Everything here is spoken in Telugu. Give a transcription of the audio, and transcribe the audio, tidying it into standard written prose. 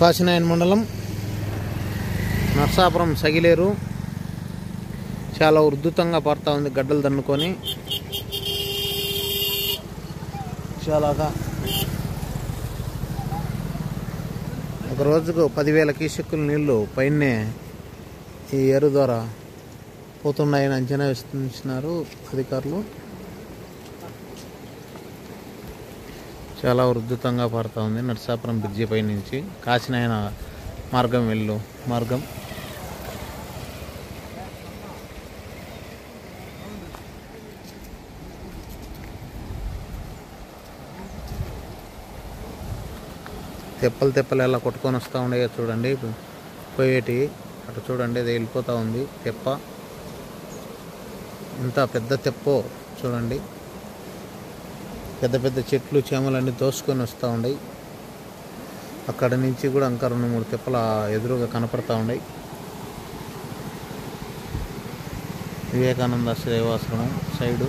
కాశీనాయన మండలం నర్సాపురం సగిలేరు చాలా ఉధృతంగా పారుతా ఉంది. గడ్డలు దన్నుకొని చాలాగా ఒక రోజుకు 10,000 క్యూసెక్కుల నీళ్లు పైనే ఈ ఏరు ద్వారా పోతున్నాయని అంచనా వేస్తున్నారు అధికారులు. చాలా ఉధృతంగా పారుతా ఉంది. నర్సాపురం బ్రిడ్జి పై నుంచి కాశీనాయన మార్గం వెళ్ళు మార్గం. తెప్పలు ఎలా కొట్టుకొని వస్తూ ఉండేవి చూడండి. పోయేటి అటు చూడండి, అది వెళ్ళిపోతూ ఉంది తెప్ప. ఇంత పెద్ద తెప్పో చూడండి. పెద్ద చెట్లు చేమలన్నీ దోసుకొని వస్తూ ఉన్నాయి. అక్కడ నుంచి కూడా ఇంకా 2-3 తెప్పల ఎదురుగా కనపడతా ఉన్నాయి. వివేకానంద శ్రేవాశ్రమం సైడు